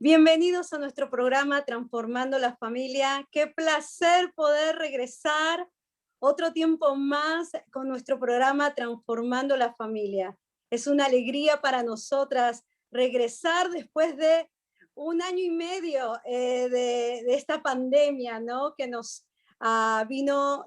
Bienvenidos a nuestro programa Transformando la Familia. Qué placer poder regresar otro tiempo más con nuestro programa Transformando la Familia. Es una alegría para nosotras regresar después de un año y medio de esta pandemia, ¿no? Que nos vino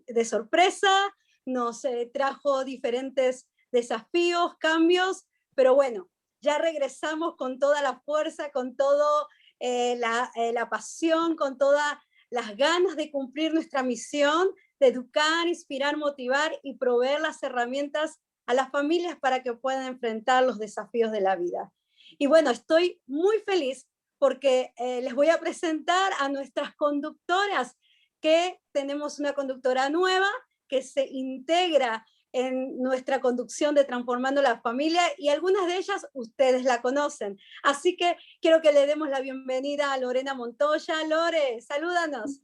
de sorpresa, nos trajo diferentes desafíos, cambios, pero bueno, ya regresamos con toda la fuerza, con todo la pasión, con todas las ganas de cumplir nuestra misión, de educar, inspirar, motivar y proveer las herramientas a las familias para que puedan enfrentar los desafíos de la vida. Y bueno, estoy muy feliz porque les voy a presentar a nuestras conductoras, que tenemos una conductora nueva que se integra en nuestra conducción de Transformando la Familia, y algunas de ellas ustedes la conocen. Así que quiero que le demos la bienvenida a Lorena Montoya. Lore, salúdanos.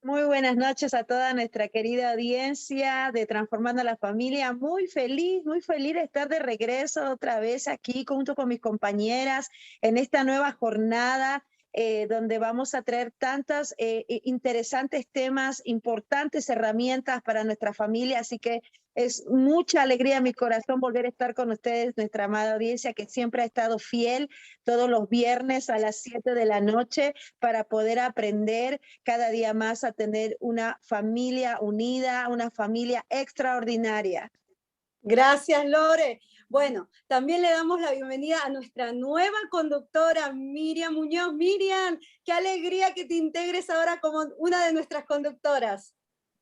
Muy buenas noches a toda nuestra querida audiencia de Transformando la Familia. Muy feliz de estar de regreso otra vez aquí junto con mis compañeras en esta nueva jornada donde vamos a traer tantos interesantes temas, importantes herramientas para nuestra familia. Así que es mucha alegría en mi corazón volver a estar con ustedes, nuestra amada audiencia que siempre ha estado fiel todos los viernes a las 7 de la noche para poder aprender cada día más a tener una familia unida, una familia extraordinaria. Gracias, Lore. Bueno, también le damos la bienvenida a nuestra nueva conductora, Miriam Muñoz. Miriam, qué alegría que te integres ahora como una de nuestras conductoras.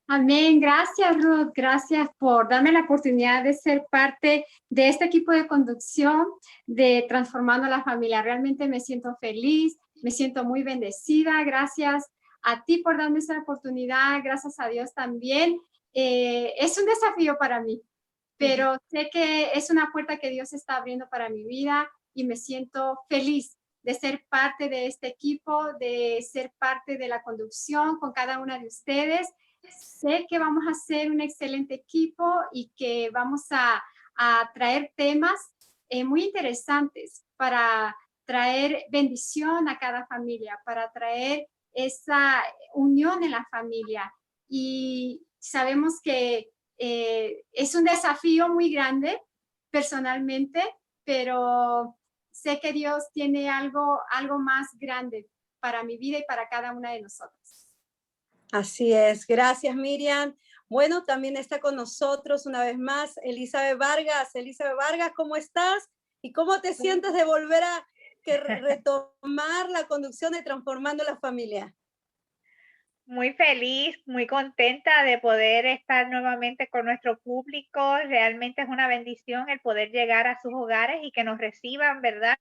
Amén. Gracias, Ruth. Gracias por darme la oportunidad de ser parte de este equipo de conducción de Transformando la Familia. Realmente me siento feliz, me siento muy bendecida. Gracias a ti por darme esa oportunidad. Gracias a Dios también. Es un desafío para mí, pero sé que es una puerta que Dios está abriendo para mi vida y me siento feliz de ser parte de este equipo, de ser parte de la conducción con cada una de ustedes. Sé que vamos a ser un excelente equipo y que vamos a traer temas muy interesantes para traer bendición a cada familia, para traer esa unión en la familia. Y sabemos que es un desafío muy grande personalmente, pero sé que Dios tiene algo más grande para mi vida y para cada una de nosotros. Así es, gracias, Miriam. Bueno, también está con nosotros una vez más Elizabeth Vargas. Elizabeth Vargas, ¿cómo estás? ¿Y cómo te sientes de volver a retomar la conducción de Transformando la Familia? Muy feliz, muy contenta de poder estar nuevamente con nuestro público. Realmente es una bendición el poder llegar a sus hogares y que nos reciban, ¿verdad?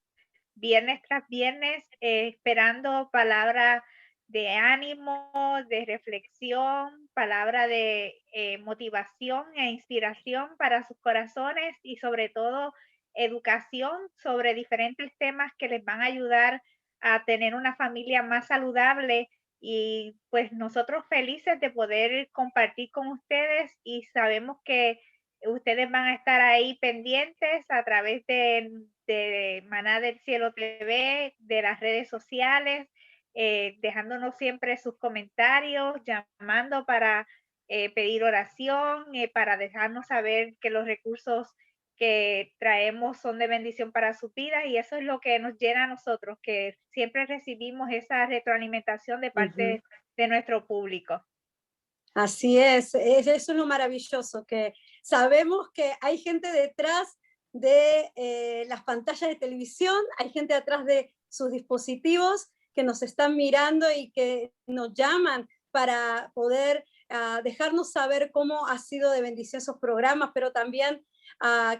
Viernes tras viernes, esperando palabra de ánimo, de reflexión, palabra de motivación e inspiración para sus corazones y sobre todo educación sobre diferentes temas que les van a ayudar a tener una familia más saludable. Y pues nosotros felices de poder compartir con ustedes y sabemos que ustedes van a estar ahí pendientes a través de Maná del Cielo TV, de las redes sociales, dejándonos siempre sus comentarios, llamando para pedir oración, para dejarnos saber que los recursos que traemos son de bendición para su vida, y eso es lo que nos llena a nosotros, que siempre recibimos esa retroalimentación de parte de nuestro público. Así es, eso es lo maravilloso, que sabemos que hay gente detrás de las pantallas de televisión, hay gente detrás de sus dispositivos que nos están mirando y que nos llaman para poder dejarnos saber cómo ha sido de bendición esos programas, pero también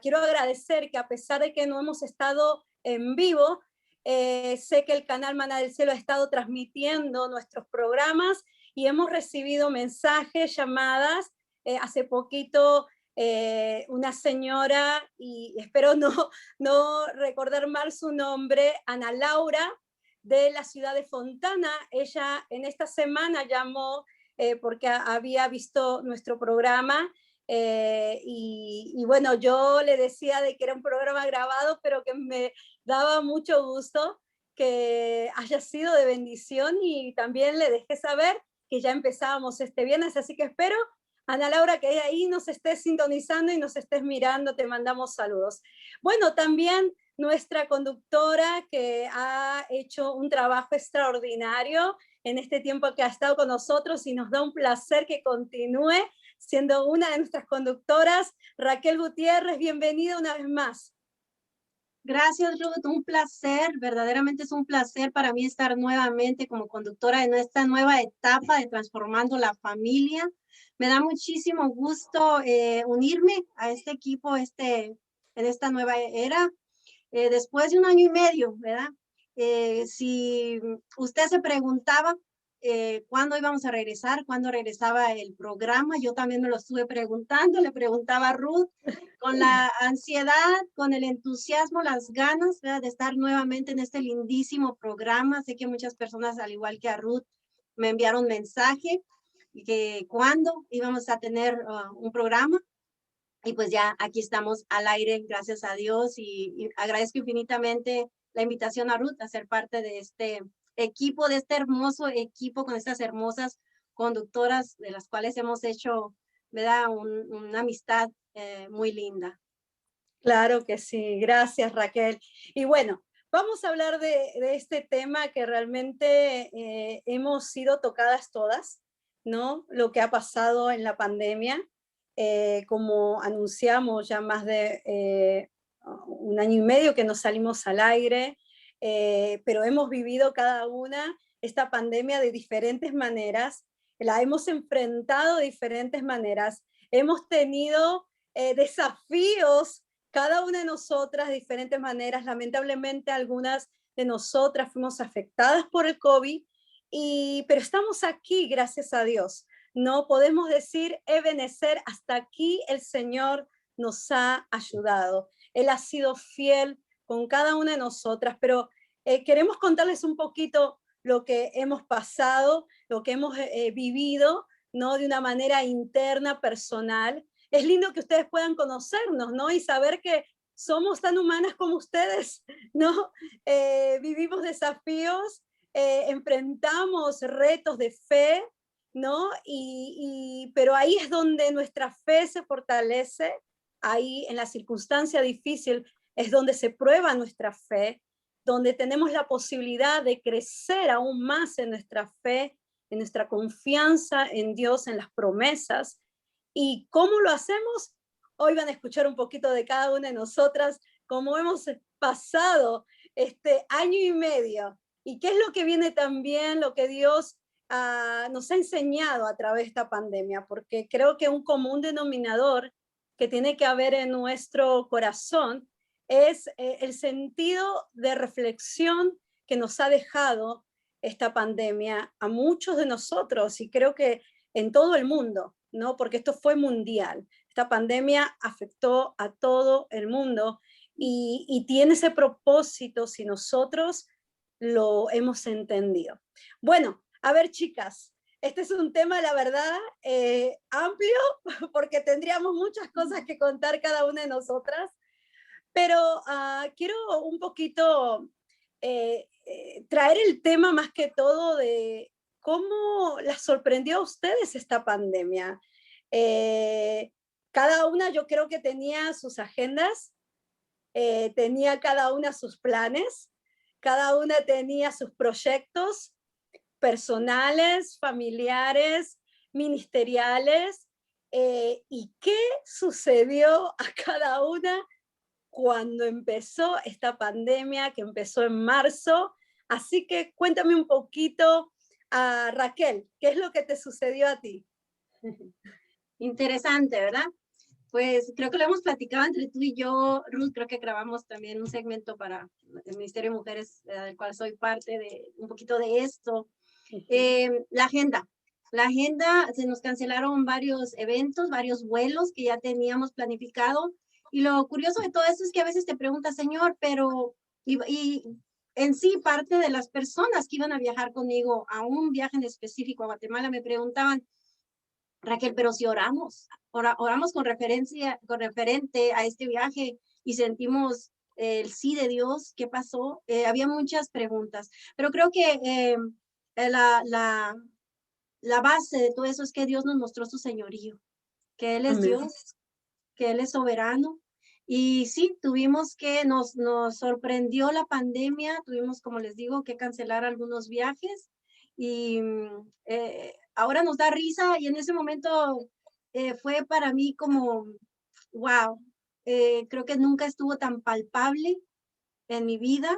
quiero agradecer que a pesar de que no hemos estado en vivo, sé que el canal Maná del Cielo ha estado transmitiendo nuestros programas y hemos recibido mensajes, llamadas. Hace poquito una señora, y espero no recordar mal su nombre, Ana Laura, de la ciudad de Fontana. Ella en esta semana llamó porque había visto nuestro programa. Y bueno, yo le decía de que era un programa grabado, pero que me daba mucho gusto que haya sido de bendición y también le dejé saber que ya empezábamos este viernes, así que espero, Ana Laura, que ahí nos estés sintonizando y nos estés mirando, te mandamos saludos. Bueno, también nuestra conductora que ha hecho un trabajo extraordinario en este tiempo que ha estado con nosotros y nos da un placer que continúe siendo una de nuestras conductoras, Raquel Gutiérrez, bienvenida una vez más. Gracias, Ruth, un placer, verdaderamente es un placer para mí estar nuevamente como conductora en esta nueva etapa de Transformando la Familia. Me da muchísimo gusto unirme a este equipo en esta nueva era, después de 1 año y medio, ¿verdad? Si usted se preguntaba cuándo íbamos a regresar, cuándo regresaba el programa, yo también me lo estuve preguntando, le preguntaba a Ruth, con la ansiedad, con el entusiasmo, las ganas, ¿verdad?, de estar nuevamente en este lindísimo programa. Sé que muchas personas, al igual que a Ruth, me enviaron mensaje y que cuándo íbamos a tener un programa. Y pues ya aquí estamos al aire, gracias a Dios, y agradezco infinitamente la invitación a Ruth a ser parte de este equipo, de este hermoso equipo con estas hermosas conductoras de las cuales hemos hecho, ¿verdad?, una amistad muy linda. Claro que sí, gracias Raquel. Y bueno, vamos a hablar de este tema que realmente hemos sido tocadas todas, ¿no? Lo que ha pasado en la pandemia, como anunciamos ya más de 1 año y medio que nos salimos al aire, pero hemos vivido cada una esta pandemia de diferentes maneras, la hemos enfrentado de diferentes maneras, hemos tenido desafíos cada una de nosotras de diferentes maneras. Lamentablemente algunas de nosotras fuimos afectadas por el COVID, pero estamos aquí, gracias a Dios. No podemos decir, Ebenezer, hasta aquí el Señor nos ha ayudado. Él ha sido fiel con cada una de nosotras, pero queremos contarles un poquito lo que hemos pasado, lo que hemos vivido, ¿no? De una manera interna, personal. Es lindo que ustedes puedan conocernos, ¿no? Y saber que somos tan humanas como ustedes, ¿no? Vivimos desafíos, enfrentamos retos de fe, ¿no? Pero ahí es donde nuestra fe se fortalece, ahí en la circunstancia difícil es donde se prueba nuestra fe, donde tenemos la posibilidad de crecer aún más en nuestra fe, en nuestra confianza en Dios, en las promesas. ¿Y cómo lo hacemos? Hoy van a escuchar un poquito de cada una de nosotras, cómo hemos pasado este 1 año y medio y qué es lo que viene también, lo que Dios nos ha enseñado a través de esta pandemia, porque creo que un común denominador que tiene que haber en nuestro corazón es el sentido de reflexión que nos ha dejado esta pandemia a muchos de nosotros y creo que en todo el mundo, ¿no? Porque esto fue mundial. Esta pandemia afectó a todo el mundo y tiene ese propósito si nosotros lo hemos entendido. Bueno, a ver, chicas, este es un tema, la verdad, amplio, porque tendríamos muchas cosas que contar cada una de nosotras, pero quiero un poquito traer el tema más que todo de cómo las sorprendió a ustedes esta pandemia. Cada una yo creo que tenía sus agendas, tenía cada una sus planes, cada una tenía sus proyectos personales, familiares, ministeriales, y qué sucedió a cada una cuando empezó esta pandemia, que empezó en marzo. Así que cuéntame un poquito, Raquel, ¿qué es lo que te sucedió a ti? Interesante, ¿verdad? Pues creo que lo hemos platicado entre tú y yo, Ruth. Creo que grabamos también un segmento para el Ministerio de Mujeres, del cual soy parte de un poquito de esto. La agenda, se nos cancelaron varios eventos, varios vuelos que ya teníamos planificado. Y lo curioso de todo esto es que a veces te preguntas, Señor, pero, y en sí parte de las personas que iban a viajar conmigo a un viaje en específico a Guatemala me preguntaban, Raquel, pero si oramos con referente a este viaje y sentimos el sí de Dios, ¿qué pasó? Había muchas preguntas, pero creo que la base de todo eso es que Dios nos mostró su señorío, que Él es Amén. Dios, que Él es soberano. Y sí, nos sorprendió la pandemia, tuvimos, como les digo, que cancelar algunos viajes y ahora nos da risa y en ese momento fue para mí como, wow, creo que nunca estuvo tan palpable en mi vida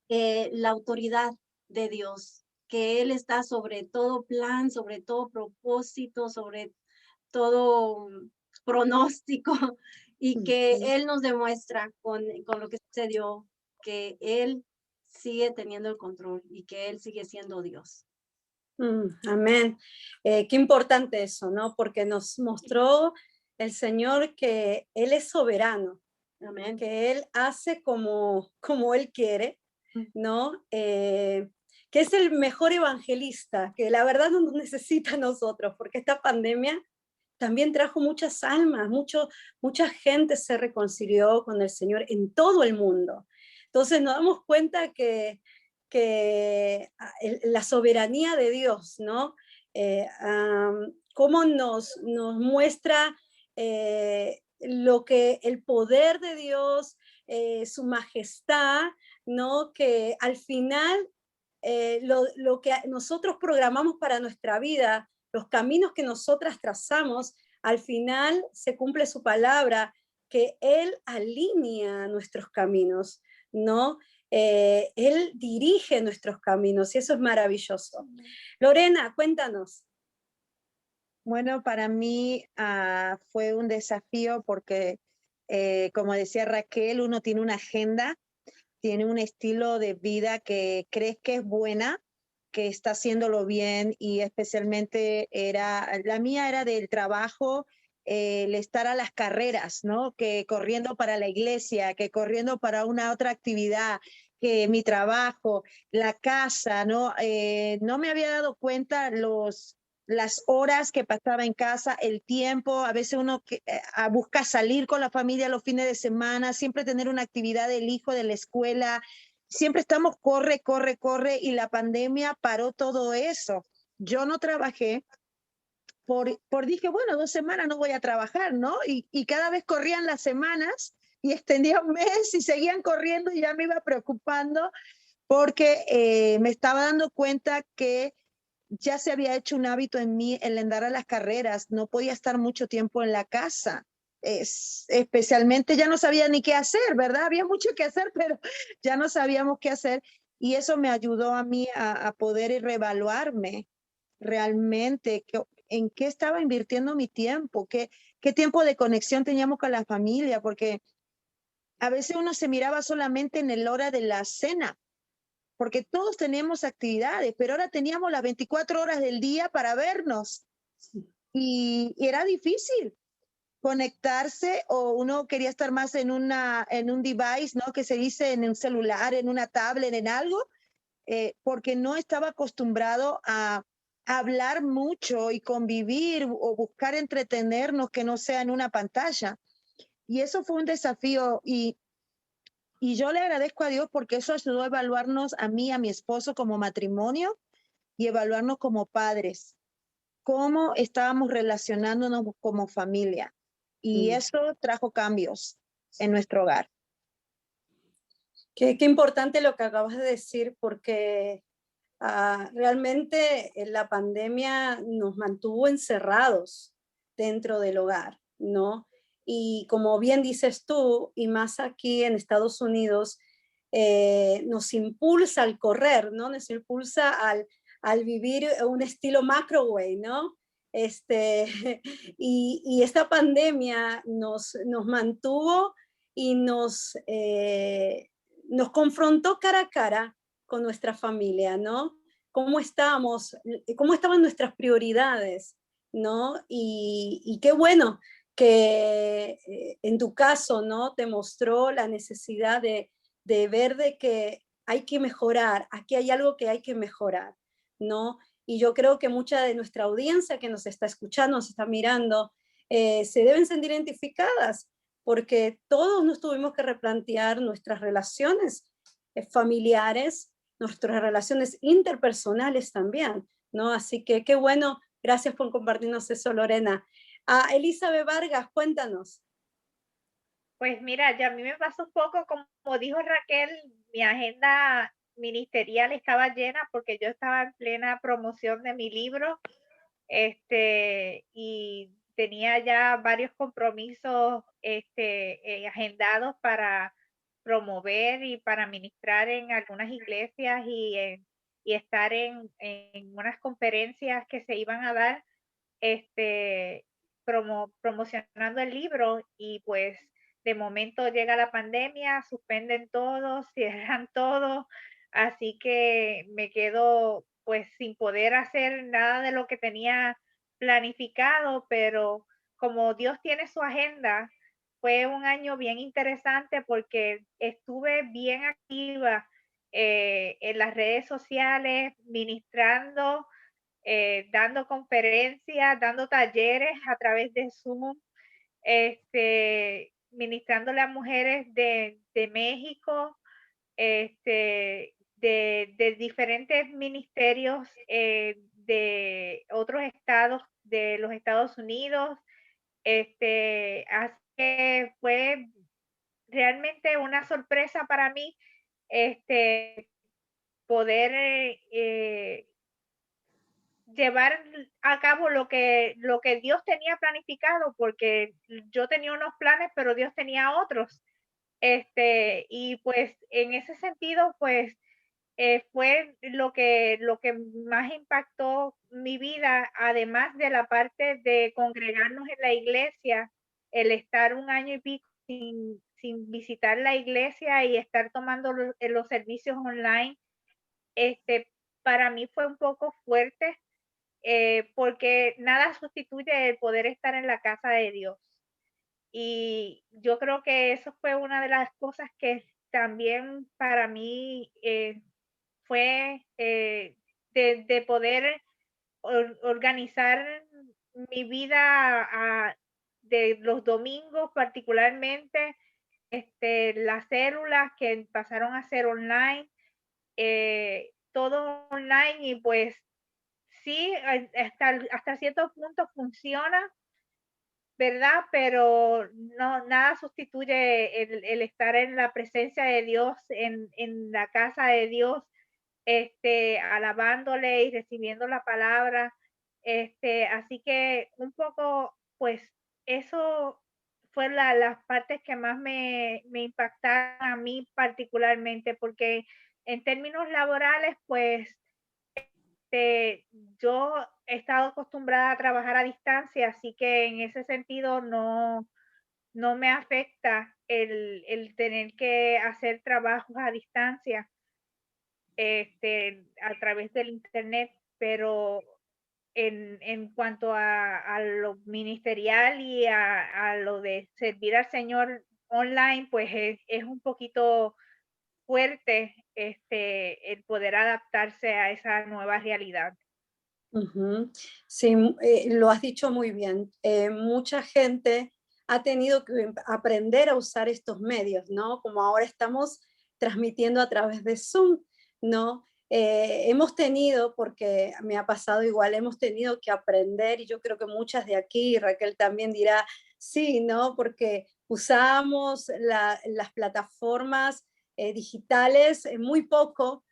la autoridad de Dios, que Él está sobre todo plan, sobre todo propósito, sobre todo pronóstico y que Él nos demuestra con lo que sucedió que Él sigue teniendo el control y que Él sigue siendo Dios. Amén. Qué importante eso, ¿no? Porque nos mostró el Señor que Él es soberano, Amén. que Él hace como Él quiere, ¿no? Que es el mejor evangelista, que la verdad no nos necesita a nosotros, porque esta pandemia también trajo muchas almas, mucha gente se reconcilió con el Señor en todo el mundo. Entonces nos damos cuenta que la soberanía de Dios, ¿no? Cómo nos muestra lo que el poder de Dios, su majestad, ¿no? Que al final lo que nosotros programamos para nuestra vida, los caminos que nosotras trazamos, al final se cumple su palabra, que Él alinea nuestros caminos, ¿no? Él dirige nuestros caminos y eso es maravilloso. Lorena, cuéntanos. Bueno, para mí fue un desafío porque, como decía Raquel, uno tiene una agenda, tiene un estilo de vida que crees que es buena, que está haciéndolo bien y especialmente la mía era del trabajo, el estar a las carreras, ¿no? Que corriendo para la iglesia, que corriendo para una otra actividad, que mi trabajo, la casa, ¿no? No me había dado cuenta las horas que pasaba en casa, el tiempo, a veces uno busca salir con la familia los fines de semana, siempre tener una actividad del hijo de la escuela, siempre estamos corre, corre, corre y la pandemia paró todo eso. Yo no trabajé dije, bueno, 2 semanas no voy a trabajar, ¿no? Y cada vez corrían las semanas y extendía un mes y seguían corriendo y ya me iba preocupando porque me estaba dando cuenta que ya se había hecho un hábito en mí el andar a las carreras, no podía estar mucho tiempo en la casa. Especialmente ya no sabía ni qué hacer, ¿verdad? Había mucho que hacer, pero ya no sabíamos qué hacer y eso me ayudó a mí a poder reevaluarme realmente en qué estaba invirtiendo mi tiempo, qué tiempo de conexión teníamos con la familia, porque a veces uno se miraba solamente en el hora de la cena, porque todos teníamos actividades, pero ahora teníamos las 24 horas del día para vernos y era difícil conectarse o uno quería estar más en un device, ¿no? Que se dice en un celular, en una tablet, en algo, porque no estaba acostumbrado a hablar mucho y convivir o buscar entretenernos que no sea en una pantalla. Y eso fue un desafío y yo le agradezco a Dios porque eso ayudó a evaluarnos a mí, a mi esposo como matrimonio y evaluarnos como padres, cómo estábamos relacionándonos como familia. Y eso trajo cambios en nuestro hogar. Qué importante lo que acabas de decir, porque realmente la pandemia nos mantuvo encerrados dentro del hogar, ¿no? Y como bien dices tú, y más aquí en Estados Unidos, nos impulsa al correr, ¿no? Nos impulsa al vivir un estilo macrowave, ¿no? Y esta pandemia nos mantuvo y nos confrontó cara a cara con nuestra familia, ¿no? ¿Cómo estábamos? ¿Cómo estaban nuestras prioridades? ¿No? Y qué bueno que en tu caso, ¿no? Te mostró la necesidad de ver de que hay que mejorar, aquí hay algo que hay que mejorar, ¿no? Y yo creo que mucha de nuestra audiencia que nos está escuchando, nos está mirando, se deben sentir identificadas porque todos nos tuvimos que replantear nuestras relaciones familiares, nuestras relaciones interpersonales también, ¿no? Así que qué bueno, gracias por compartirnos eso, Lorena. Elizabeth Vargas, cuéntanos. Pues mira, ya a mí me pasó un poco, como dijo Raquel, mi agenda ministerial estaba llena porque yo estaba en plena promoción de mi libro, y tenía ya varios compromisos agendados para promover y para ministrar en algunas iglesias y estar en unas conferencias que se iban a dar, promocionando el libro, y pues de momento llega la pandemia, suspenden todo, cierran todo, así que me quedo pues sin poder hacer nada de lo que tenía planificado, pero como Dios tiene su agenda, fue un año bien interesante porque estuve bien activa en las redes sociales, ministrando, dando conferencias, dando talleres a través de Zoom, ministrándole a mujeres de México, de diferentes ministerios de otros estados de los Estados Unidos. Así que fue realmente una sorpresa para mí, poder llevar a cabo lo que Dios tenía planificado, porque yo tenía unos planes, pero Dios tenía otros. Y pues en ese sentido, pues fue lo que más impactó mi vida, además de la parte de congregarnos en la iglesia, el estar un año y pico sin visitar la iglesia y estar tomando los servicios online. Para mí fue un poco fuerte, porque nada sustituye el poder estar en la casa de Dios. Y yo creo que eso fue una de las cosas que también para mí fue de poder organizar mi vida de los domingos particularmente, las células que pasaron a ser online, todo online, y pues sí, hasta cierto punto funciona, ¿verdad? Pero no, nada sustituye el estar en la presencia de Dios, en la casa de Dios, alabándole y recibiendo la palabra. Así que un poco, pues eso fue las partes que más me impactaron a mí particularmente, porque en términos laborales, pues yo he estado acostumbrada a trabajar a distancia, así que en ese sentido no me afecta el tener que hacer trabajos a distancia, a través del internet, pero en cuanto a lo ministerial y a lo de servir al Señor online, pues es un poquito fuerte, el poder adaptarse a esa nueva realidad. Sí, lo has dicho muy bien. Mucha gente ha tenido que aprender a usar estos medios, ¿no? Como ahora estamos transmitiendo a través de Zoom, ¿no? Hemos tenido, porque me ha pasado igual, hemos tenido que aprender, y yo creo que muchas de aquí, Raquel también dirá, sí, ¿no? Porque usamos las plataformas digitales muy poco,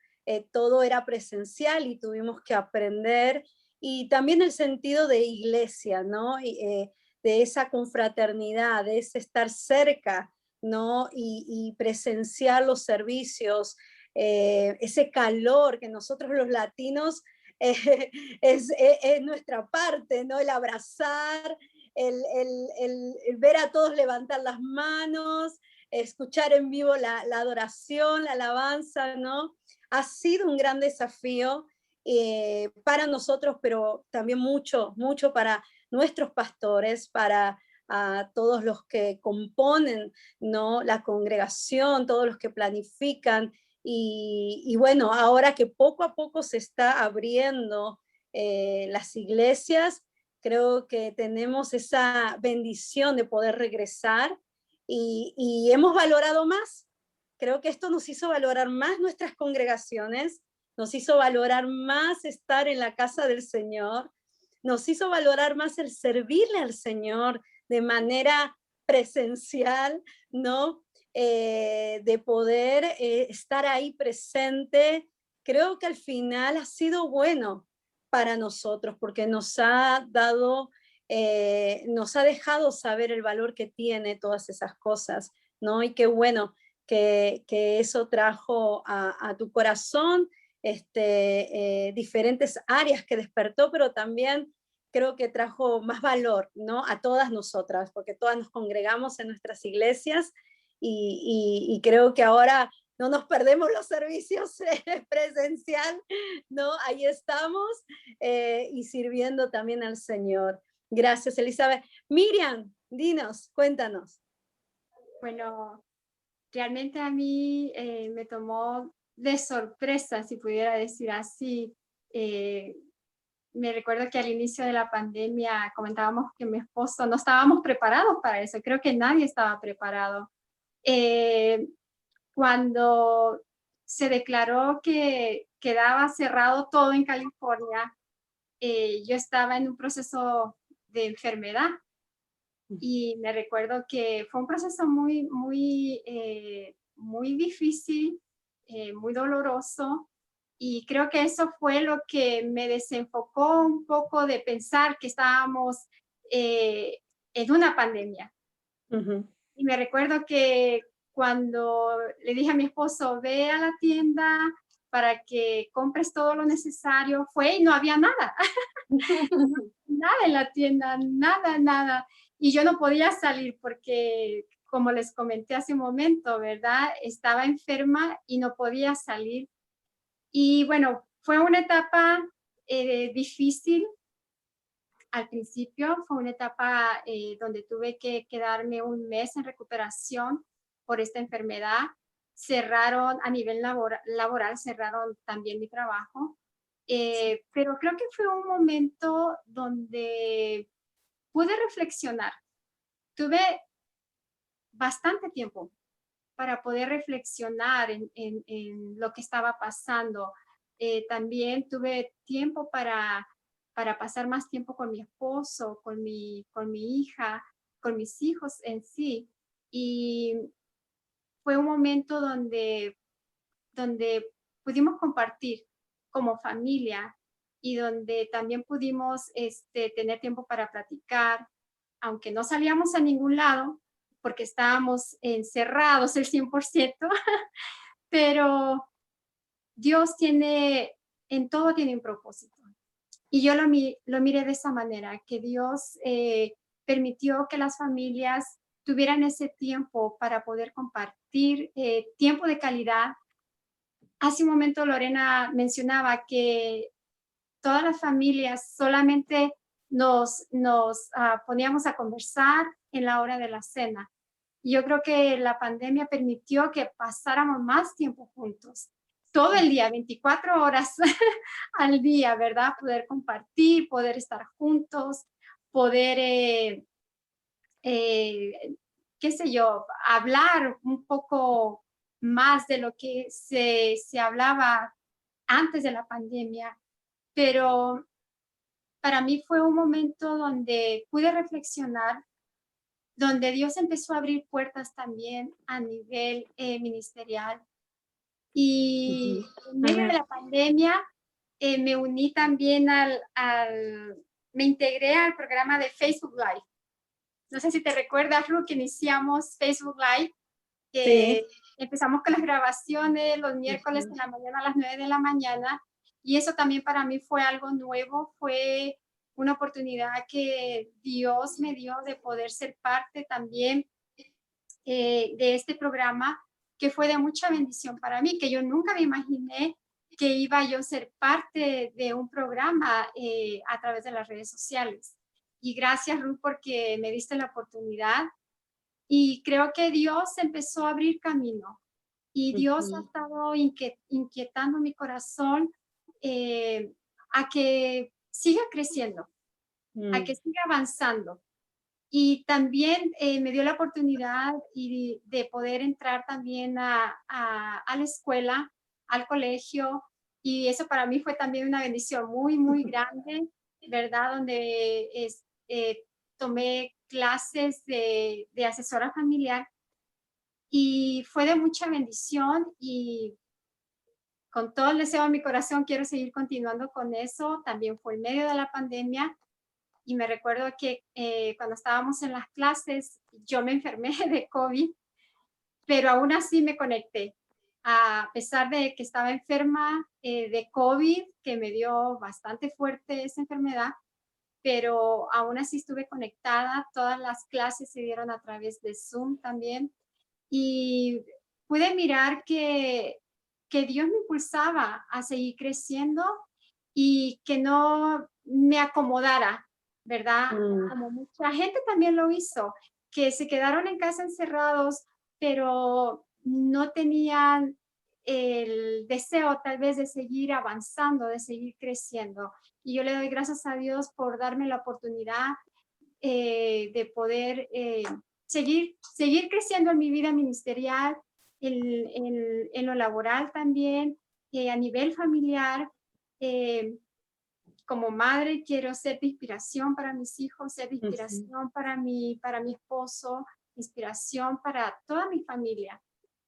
todo era presencial y tuvimos que aprender, y también el sentido de iglesia, ¿no? De esa confraternidad, de ese estar cerca, ¿no? Y presenciar los servicios, ese calor que nosotros los latinos es nuestra parte, ¿no? El abrazar, el ver a todos levantar las manos, escuchar en vivo la adoración, la alabanza, ¿no? Ha sido un gran desafío para nosotros, pero también mucho, mucho para nuestros pastores, para todos los que componen, ¿no? La congregación, todos los que planifican. Y bueno, ahora que poco a poco se está abriendo las iglesias, creo que tenemos esa bendición de poder regresar y hemos valorado más. Creo que esto nos hizo valorar más nuestras congregaciones, nos hizo valorar más estar en la casa del Señor, nos hizo valorar más el servirle al Señor de manera presencial, ¿no? De poder estar ahí presente. Creo que al final ha sido bueno para nosotros porque nos ha dado, nos ha dejado saber el valor que tiene todas esas cosas, ¿no? Y qué bueno que eso trajo a tu corazón diferentes áreas que despertó, pero también creo que trajo más valor, ¿no? A todas nosotras, porque todas nos congregamos en nuestras iglesias y creo que ahora no nos perdemos los servicios presencial, ¿no? Ahí estamos y sirviendo también al Señor. Gracias, Elizabeth. Miriam, dinos, cuéntanos. Bueno, realmente a mí me tomó de sorpresa, si pudiera decir así. Me recuerdo que al inicio de la pandemia comentábamos que mi esposo no estábamos preparados para eso. Creo que nadie estaba preparado. Cuando se declaró que quedaba cerrado todo en California, yo estaba en un proceso de enfermedad y me recuerdo que fue un proceso muy, muy, muy difícil, muy doloroso. Y creo que eso fue lo que me desenfocó un poco de pensar que estábamos en una pandemia. Y me recuerdo que cuando le dije a mi esposo, ve a la tienda para que compres todo lo necesario, fue y no había nada. Nada en la tienda, nada, nada. Y yo no podía salir porque, como les comenté hace un momento, ¿verdad? Estaba enferma y no podía salir. Y bueno, fue una etapa difícil. Al principio fue una etapa donde tuve que quedarme un mes en recuperación por esta enfermedad. Cerraron a nivel laboral, cerraron también mi trabajo. Pero creo que fue un momento donde pude reflexionar. Tuve bastante tiempo para poder reflexionar en lo que estaba pasando. También tuve tiempo para pasar más tiempo con mi esposo, con mi hija, con mis hijos en sí. Y fue un momento donde pudimos compartir como familia y donde también pudimos tener tiempo para platicar, aunque no salíamos a ningún lado porque estábamos encerrados el 100%, pero Dios en todo tiene un propósito. Y yo lo miré de esa manera, que Dios permitió que las familias tuvieran ese tiempo para poder compartir, tiempo de calidad. Hace un momento Lorena mencionaba que todas las familias solamente nos poníamos a conversar en la hora de la cena. Yo creo que la pandemia permitió que pasáramos más tiempo juntos, todo el día, 24 horas al día, ¿verdad? Poder compartir, poder estar juntos, poder, qué sé yo, hablar un poco más de lo que se hablaba antes de la pandemia. Pero para mí fue un momento donde pude reflexionar, donde Dios empezó a abrir puertas también a nivel ministerial. Y en medio de la pandemia me uní también me integré al programa de Facebook Live. No sé si te recuerdas, Ruth, que iniciamos Facebook Live. Sí. Empezamos con las grabaciones los miércoles en la mañana a las 9 de la mañana. Y eso también para mí fue algo nuevo, fue una oportunidad que Dios me dio de poder ser parte también de este programa, que fue de mucha bendición para mí, que yo nunca me imaginé que iba yo a ser parte de un programa a través de las redes sociales. Y gracias, Ruth, porque me diste la oportunidad. Y creo que Dios empezó a abrir camino. Y Dios ha estado inquietando mi corazón a que siga creciendo, a que siga avanzando. Y también me dio la oportunidad de poder entrar también a la escuela, al colegio, y eso para mí fue también una bendición muy, muy grande, ¿verdad? Donde tomé clases de asesora familiar y fue de mucha bendición y con todo el deseo de mi corazón quiero seguir continuando con eso. También fue en medio de la pandemia y me recuerdo que cuando estábamos en las clases yo me enfermé de COVID, pero aún así me conecté. A pesar de que estaba enferma de COVID, que me dio bastante fuerte esa enfermedad, pero aún así estuve conectada. Todas las clases se dieron a través de Zoom también. Y pude mirar que Dios me impulsaba a seguir creciendo y que no me acomodara, ¿verdad? Como mucha gente también lo hizo, que se quedaron en casa encerrados, pero no tenían el deseo tal vez de seguir avanzando, de seguir creciendo. Y yo le doy gracias a Dios por darme la oportunidad de poder seguir creciendo en mi vida ministerial, en lo laboral también, a nivel familiar. Como madre quiero ser de inspiración para mis hijos, ser de inspiración para mi esposo, inspiración para toda mi familia.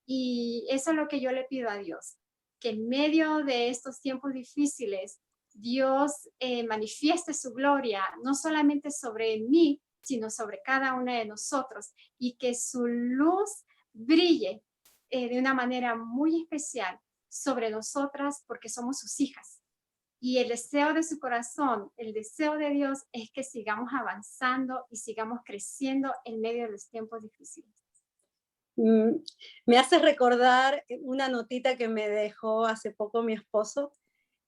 Y eso es lo que yo le pido a Dios, que en medio de estos tiempos difíciles, Dios manifieste su gloria, no solamente sobre mí, sino sobre cada una de nosotros, y que su luz brille de una manera muy especial sobre nosotras, porque somos sus hijas. Y el deseo de su corazón, el deseo de Dios es que sigamos avanzando y sigamos creciendo en medio de los tiempos difíciles. Me hace recordar una notita que me dejó hace poco mi esposo,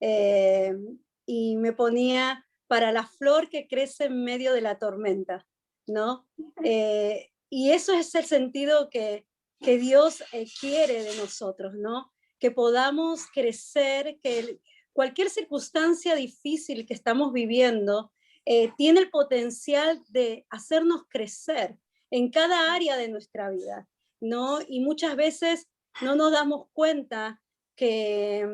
y me ponía para la flor que crece en medio de la tormenta, ¿no? Y eso es el sentido que Dios quiere de nosotros, ¿no? Que podamos crecer, que cualquier circunstancia difícil que estamos viviendo tiene el potencial de hacernos crecer en cada área de nuestra vida, ¿no? Y muchas veces no nos damos cuenta que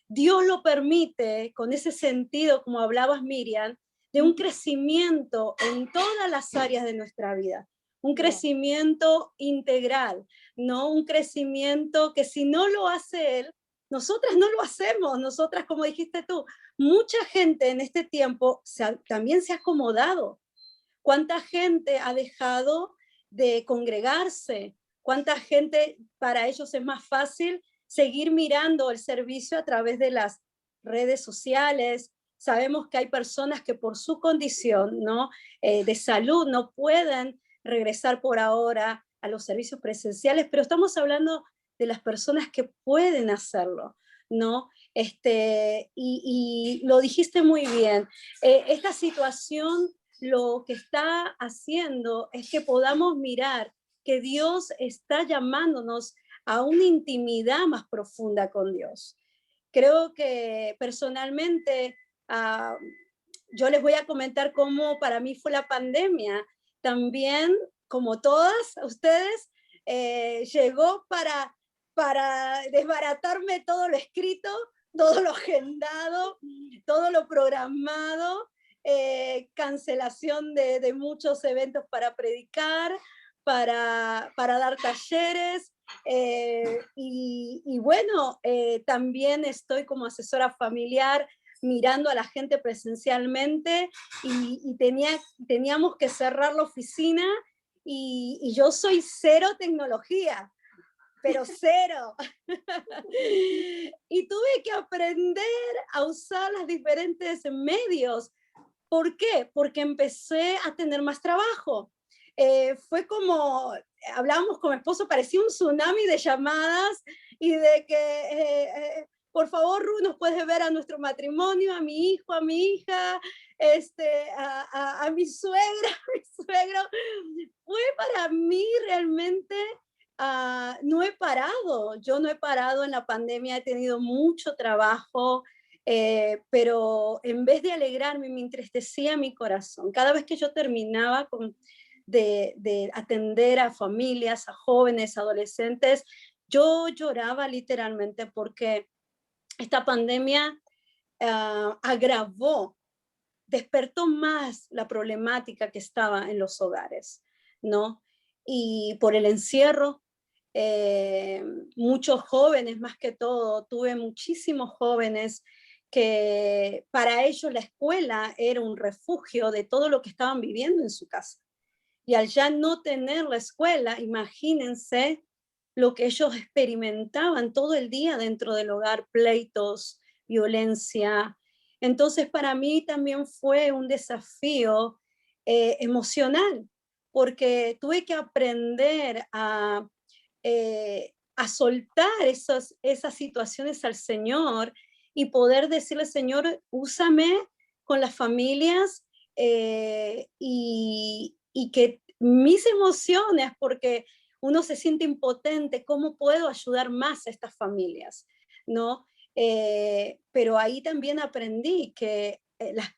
Dios lo permite con ese sentido, como hablabas, Miriam, de un crecimiento en todas las áreas de nuestra vida, un crecimiento integral, ¿no? Un crecimiento que si no lo hace Él, nosotras no lo hacemos. Nosotras, como dijiste tú, mucha gente en este tiempo también se ha acomodado. ¿Cuánta gente ha dejado de congregarse? ¿Cuánta gente para ellos es más fácil seguir mirando el servicio a través de las redes sociales? Sabemos que hay personas que por su condición, ¿no? De salud no pueden regresar por ahora a los servicios presenciales, pero estamos hablando de las personas que pueden hacerlo, ¿no? Y lo dijiste muy bien. Esta situación lo que está haciendo es que podamos mirar que Dios está llamándonos a una intimidad más profunda con Dios. Creo que personalmente yo les voy a comentar cómo para mí fue la pandemia. También, como todas ustedes, llegó para desbaratarme todo lo escrito, todo lo agendado, todo lo programado, cancelación de muchos eventos para predicar, para dar talleres, y bueno, también estoy como asesora familiar mirando a la gente presencialmente y teníamos que cerrar la oficina y yo soy cero tecnología, pero cero. Y tuve que aprender a usar los diferentes medios. ¿Por qué? Porque empecé a tener más trabajo. Fue como, hablábamos con mi esposo, parecía un tsunami de llamadas y de que, por favor, Ru, nos puedes ver a nuestro matrimonio, a mi hijo, a mi hija, a mi suegra, a mi suegro. Fue para mí realmente, no he parado. Yo no he parado en la pandemia, he tenido mucho trabajo. Pero en vez de alegrarme, me entristecía mi corazón. Cada vez que yo terminaba con de atender a familias, a jóvenes, adolescentes. Yo lloraba literalmente porque esta pandemia agravó, despertó más la problemática que estaba en los hogares, ¿no? Y por el encierro, muchos jóvenes, más que todo, tuve muchísimos jóvenes que para ellos la escuela era un refugio de todo lo que estaban viviendo en su casa. Y al ya no tener la escuela, imagínense lo que ellos experimentaban todo el día dentro del hogar, pleitos, violencia. Entonces para mí también fue un desafío emocional, porque tuve que aprender a soltar esas situaciones al Señor y poder decirle, Señor, úsame con las familias y que mis emociones, porque uno se siente impotente, ¿cómo puedo ayudar más a estas familias? ¿No? Pero ahí también aprendí que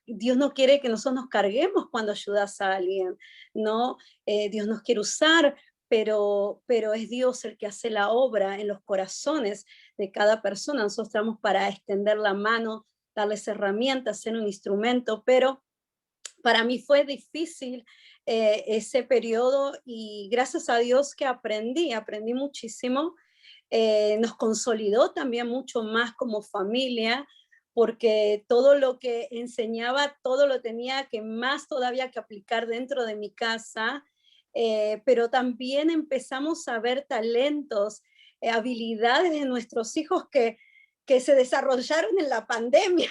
Dios no quiere que nosotros nos carguemos cuando ayudas a alguien, ¿no? Dios nos quiere usar, pero es Dios el que hace la obra en los corazones de cada persona. Nosotros estamos para extender la mano, darles herramientas, ser un instrumento, pero para mí fue difícil ese periodo y gracias a Dios que aprendí muchísimo. Nos consolidó también mucho más como familia, porque todo lo que enseñaba, todo lo tenía que más todavía que aplicar dentro de mi casa, pero también empezamos a ver talentos, habilidades de nuestros hijos que se desarrollaron en la pandemia,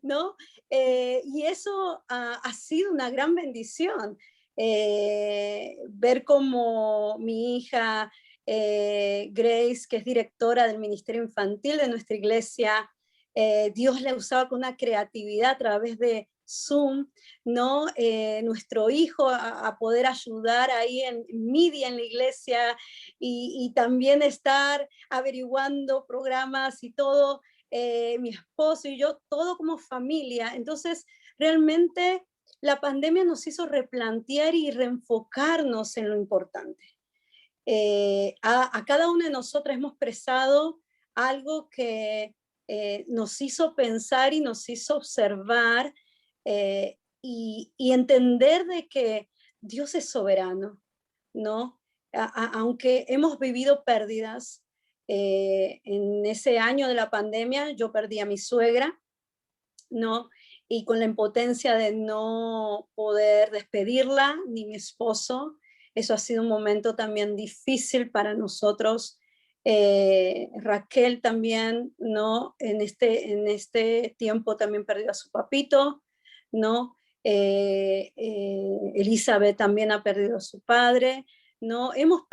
¿no? Y eso ha sido una gran bendición. Ver cómo mi hija Grace, que es directora del Ministerio Infantil de nuestra iglesia, Dios la usaba con una creatividad a través de Zoom, ¿no? Nuestro hijo a poder ayudar ahí en media en la iglesia y también estar averiguando programas y todo, mi esposo y yo, todo como familia. Entonces, realmente la pandemia nos hizo replantear y reenfocarnos en lo importante. A cada una de nosotras hemos expresado algo que nos hizo pensar y nos hizo observar y entender de que Dios es soberano, ¿no? Aunque hemos vivido pérdidas, en ese año de la pandemia yo perdí a mi suegra, ¿no? Y con la impotencia de no poder despedirla, ni mi esposo, eso ha sido un momento también difícil para nosotros. Raquel también, ¿no? En este tiempo también perdió a su papito, ¿no? Elizabeth también ha perdido a su padre, ¿no? Hemos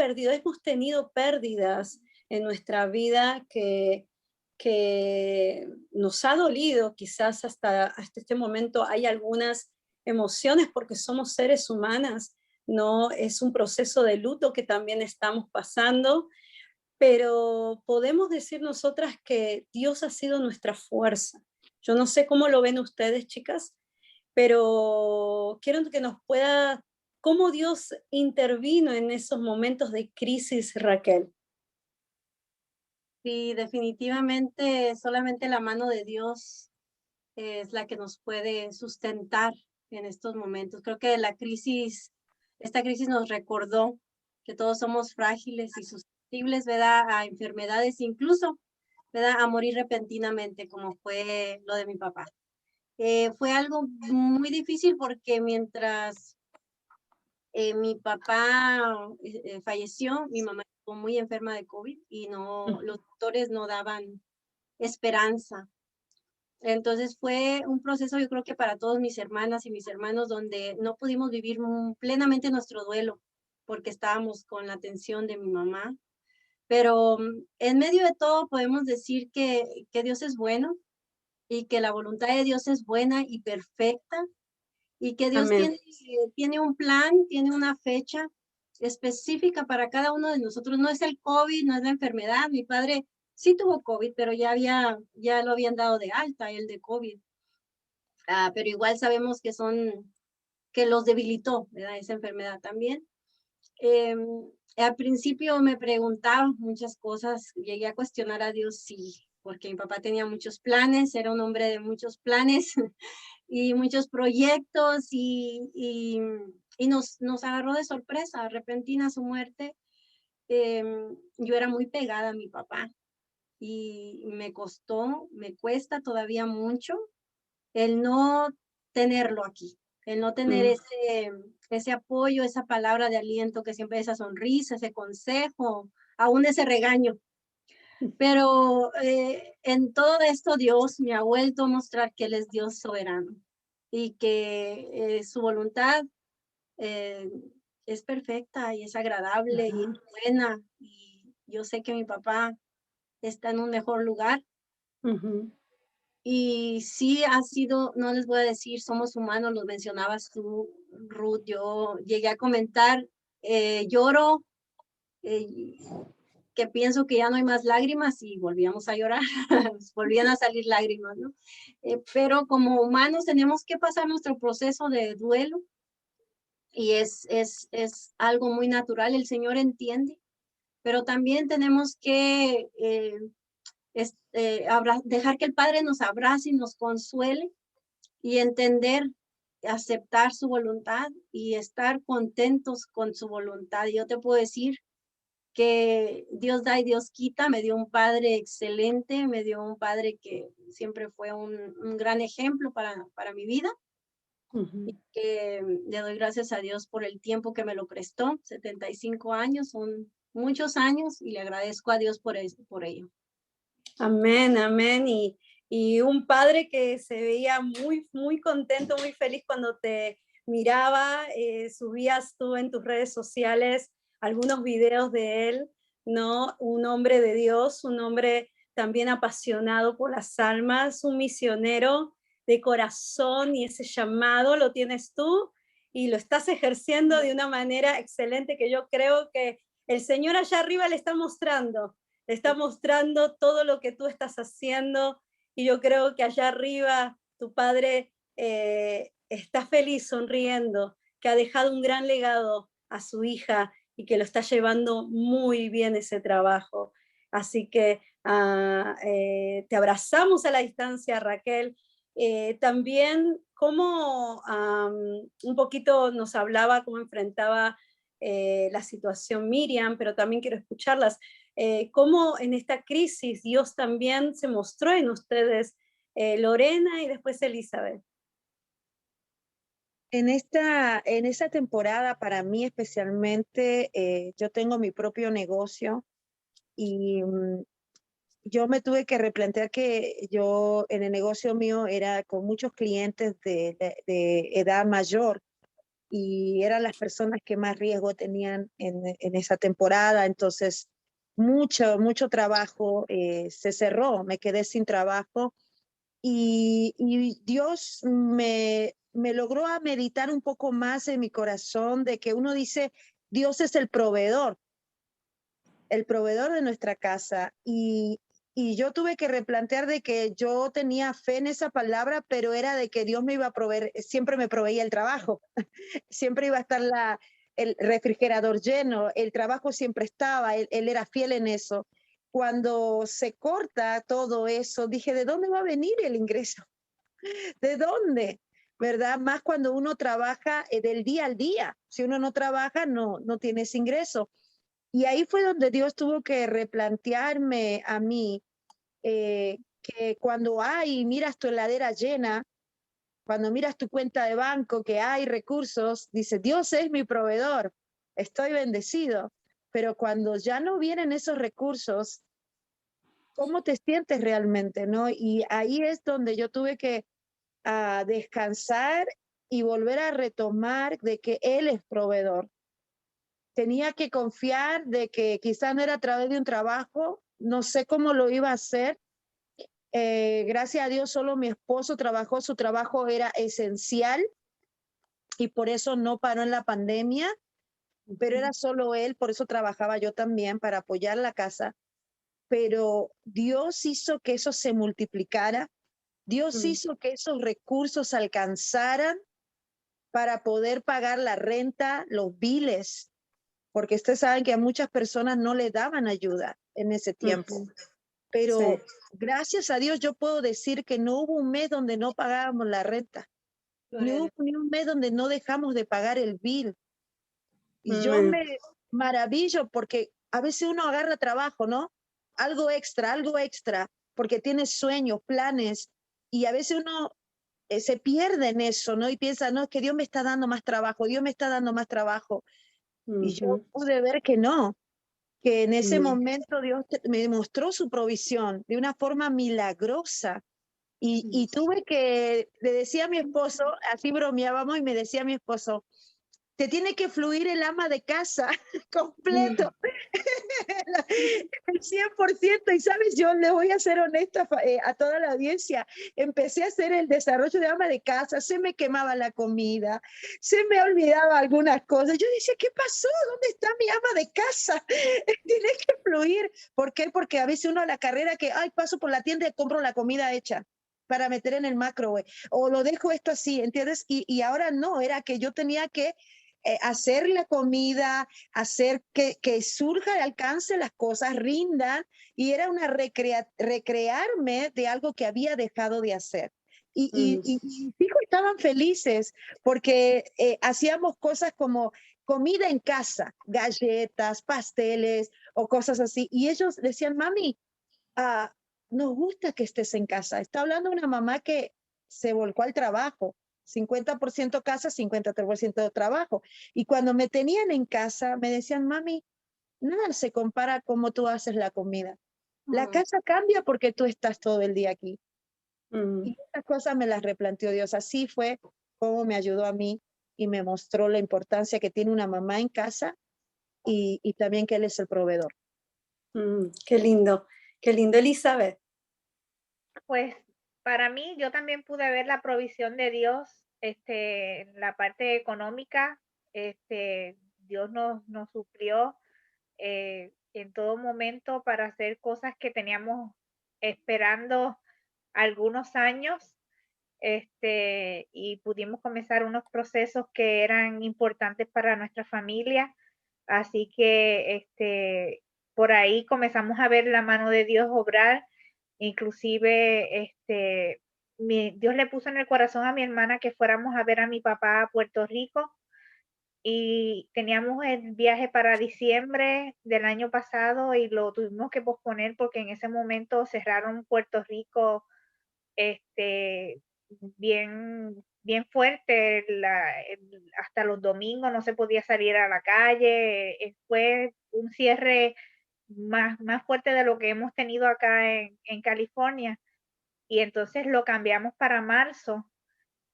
tenido pérdidas en nuestra vida que nos ha dolido, quizás hasta este momento hay algunas emociones porque somos seres humanas, no es un proceso de luto que también estamos pasando, pero podemos decir nosotras que Dios ha sido nuestra fuerza. Yo no sé cómo lo ven ustedes, chicas, pero quiero que nos pueda, cómo Dios intervino en esos momentos de crisis, Raquel. Sí, definitivamente solamente la mano de Dios es la que nos puede sustentar en estos momentos. Creo que esta crisis nos recordó que todos somos frágiles y susceptibles, ¿verdad? A enfermedades, incluso, ¿verdad? A morir repentinamente, como fue lo de mi papá. Fue algo muy difícil porque mientras mi papá falleció, mi mamá estuvo muy enferma de COVID y los doctores no daban esperanza. Entonces fue un proceso, yo creo que para todos mis hermanas y mis hermanos, donde no pudimos vivir plenamente nuestro duelo porque estábamos con la atención de mi mamá. Pero en medio de todo podemos decir que Dios es bueno y que la voluntad de Dios es buena y perfecta y que Dios tiene un plan, tiene una fecha específica para cada uno de nosotros. No es el COVID, no es la enfermedad. Mi padre sí tuvo COVID, pero ya lo habían dado de alta, el de COVID. Pero igual sabemos que son que los debilitó, ¿verdad? Esa enfermedad también. Al principio me preguntaba muchas cosas, llegué a cuestionar a Dios, sí, porque mi papá tenía muchos planes, era un hombre de muchos planes y muchos proyectos y nos agarró de sorpresa, repentina su muerte. Yo era muy pegada a mi papá y me cuesta todavía mucho el no tenerlo aquí, el no tener ese apoyo, esa palabra de aliento, que siempre esa sonrisa, ese consejo, aún ese regaño. Pero en todo esto Dios me ha vuelto a mostrar que Él es Dios soberano y que su voluntad es perfecta y es agradable y es buena. Y yo sé que mi papá está en un mejor lugar. Y sí ha sido, no les voy a decir, somos humanos, lo mencionabas tú, Ruth, yo llegué a comentar, lloro, que pienso que ya no hay más lágrimas y volvíamos a llorar, volvían a salir lágrimas, ¿no? Pero como humanos tenemos que pasar nuestro proceso de duelo y es algo muy natural, el Señor entiende, pero también tenemos que dejar que el Padre nos abrace y nos consuele y entender, aceptar su voluntad y estar contentos con su voluntad. Y yo te puedo decir que Dios da y Dios quita, me dio un padre excelente, me dio un padre que siempre fue un gran ejemplo para mi vida. Y que le doy gracias a Dios por el tiempo que me lo prestó, 75 años, son muchos años y le agradezco a Dios por ello. Amén, amén. Y un padre que se veía muy, muy contento, muy feliz cuando te miraba, subías tú en tus redes sociales algunos videos de él, ¿no? Un hombre de Dios, un hombre también apasionado por las almas, un misionero de corazón, y ese llamado lo tienes tú y lo estás ejerciendo de una manera excelente que yo creo que el Señor allá arriba le está mostrando todo lo que tú estás haciendo, y yo creo que allá arriba tu padre está feliz, sonriendo, que ha dejado un gran legado a su hija y que lo está llevando muy bien ese trabajo. Así que te abrazamos a la distancia, Raquel. También cómo un poquito nos hablaba, cómo enfrentaba la situación Miriam, pero también quiero escucharlas. Cómo en esta crisis Dios también se mostró en ustedes, Lorena y después Elizabeth. En esta temporada, para mí especialmente, yo tengo mi propio negocio y yo me tuve que replantear que yo en el negocio mío era con muchos clientes de edad mayor y eran las personas que más riesgo tenían en esa temporada. Entonces, mucho trabajo se cerró, me quedé sin trabajo y Dios me logró a meditar un poco más en mi corazón de que uno dice, Dios es el proveedor de nuestra casa y yo tuve que replantear de que yo tenía fe en esa palabra, pero era de que Dios me iba a proveer, siempre me proveía el trabajo, siempre iba a estar el refrigerador lleno, el trabajo siempre estaba, él era fiel en eso. Cuando se corta todo eso, dije, ¿de dónde va a venir el ingreso? ¿De dónde? ¿Verdad? Más cuando uno trabaja del día al día. Si uno no trabaja, no tienes ingreso. Y ahí fue donde Dios tuvo que replantearme a mí que cuando miras tu heladera llena, cuando miras tu cuenta de banco, que hay recursos, dice, Dios es mi proveedor, estoy bendecido. Pero cuando ya no vienen esos recursos, ¿cómo te sientes realmente, no? Y ahí es donde yo tuve que descansar y volver a retomar de que Él es proveedor. Tenía que confiar de que quizás no era a través de un trabajo, no sé cómo lo iba a hacer. Gracias a Dios solo mi esposo trabajó, su trabajo era esencial y por eso no paró en la pandemia, pero era solo él, por eso trabajaba yo también para apoyar la casa. Pero Dios hizo que eso se multiplicara, Dios hizo que esos recursos alcanzaran para poder pagar la renta, los biles, porque ustedes saben que a muchas personas no le daban ayuda en ese tiempo. Ujú. Pero Sí. gracias a Dios yo puedo decir que no hubo un mes donde no pagábamos la renta, ni Gloria a hubo Dios. ni un mes donde no dejamos de pagar el bill. Y yo Amén. me maravillo porque a veces uno agarra trabajo, ¿no? Algo extra, porque tiene sueños, planes, y a veces uno se pierde en eso, ¿no? Y piensa, no, es que Dios me está dando más trabajo, Dios me está dando más trabajo. Y yo Ujú. pude ver que no, que en ese Mm. momento Dios me mostró su provisión de una forma milagrosa. Y tuve que, le decía a mi esposo, así bromeábamos y me decía a mi esposo, te tiene que fluir el ama de casa completo, el 100%. Y sabes, yo le voy a ser honesta a toda la audiencia, empecé a hacer el desarrollo de ama de casa, se me quemaba la comida, se me olvidaba algunas cosas. Yo decía, ¿qué pasó? ¿Dónde está mi ama de casa? Tiene que fluir. ¿Por qué? Porque a veces uno a la carrera que, ay, paso por la tienda y compro la comida hecha para meter en el microwave, o lo dejo esto así, ¿entiendes? Y ahora no, era que yo tenía que hacer la comida, hacer que surja de alcance las cosas, rindan, y era una recrearme de algo que había dejado de hacer. Y mis hijos estaban felices porque hacíamos cosas como comida en casa, galletas, pasteles o cosas así. Y ellos decían, mami, nos gusta que estés en casa. Está hablando una mamá que se volcó al trabajo, 50% casa, 50% de trabajo. Y cuando me tenían en casa, me decían, mami, nada se compara a cómo tú haces la comida. La casa cambia porque tú estás todo el día aquí. Mm. Y estas cosas me las replanteó Dios. Así fue como me ayudó a mí y me mostró la importancia que tiene una mamá en casa y también que Él es el proveedor. Qué lindo, qué lindo. Elizabeth. Pues para mí, yo también pude ver la provisión de Dios, en la parte económica, Dios nos suplió en todo momento para hacer cosas que teníamos esperando algunos años, y pudimos comenzar unos procesos que eran importantes para nuestra familia. Así que, por ahí comenzamos a ver la mano de Dios obrar. Inclusive, Dios le puso en el corazón a mi hermana que fuéramos a ver a mi papá a Puerto Rico, y teníamos el viaje para diciembre del año pasado y lo tuvimos que posponer porque en ese momento cerraron Puerto Rico, este, bien fuerte, hasta los domingos no se podía salir a la calle, fue un cierre más fuerte de lo que hemos tenido acá en California, y entonces lo cambiamos para marzo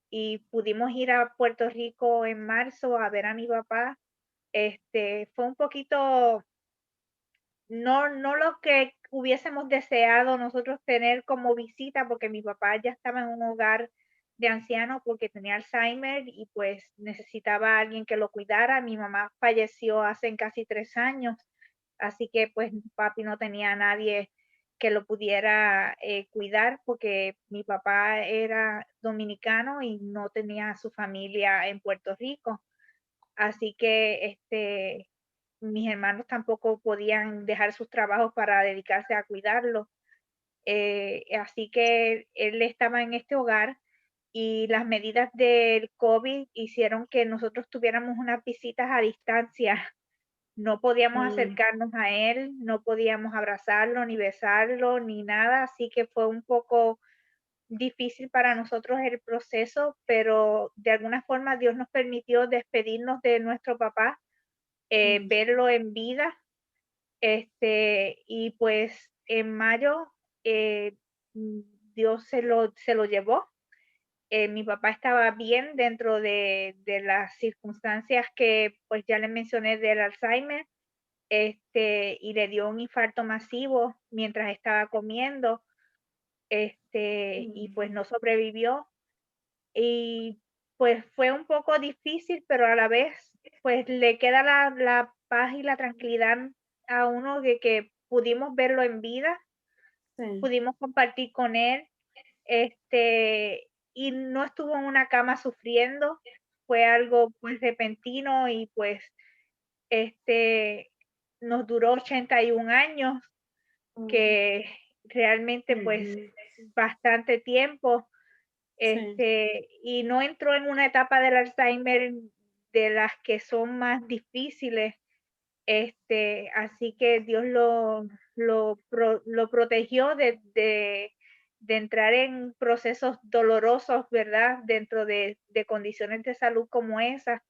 y pudimos ir a Puerto Rico en marzo a ver a mi papá. Fue un poquito, no lo que hubiésemos deseado nosotros tener como visita, porque mi papá ya estaba en un hogar de ancianos porque tenía Alzheimer y pues necesitaba a alguien que lo cuidara. Mi mamá falleció hace casi 3 años, así que pues papi no tenía a nadie que lo pudiera cuidar porque mi papá era dominicano y no tenía a su familia en Puerto Rico. Así que mis hermanos tampoco podían dejar sus trabajos para dedicarse a cuidarlo. Así que él estaba en este hogar y las medidas del COVID hicieron que nosotros tuviéramos unas visitas a distancia. No podíamos acercarnos a él, no podíamos abrazarlo, ni besarlo, ni nada, así que fue un poco difícil para nosotros el proceso, pero de alguna forma Dios nos permitió despedirnos de nuestro papá, verlo en vida, y pues en mayo, eh, mm, Dios se lo llevó. Mi papá estaba bien dentro de las circunstancias que, pues, ya le mencioné del Alzheimer, y le dio un infarto masivo mientras estaba comiendo, y pues no sobrevivió. Y pues fue un poco difícil, pero a la vez, pues le queda la paz y la tranquilidad a uno de que pudimos verlo en vida, Sí. pudimos compartir con él, y no estuvo en una cama sufriendo, fue algo pues repentino y pues nos duró 81 años, que realmente pues bastante tiempo. Y no entró en una etapa del Alzheimer de las que son más difíciles. Así que Dios lo protegió de entrar en procesos dolorosos, ¿verdad? Dentro de condiciones de salud como esas.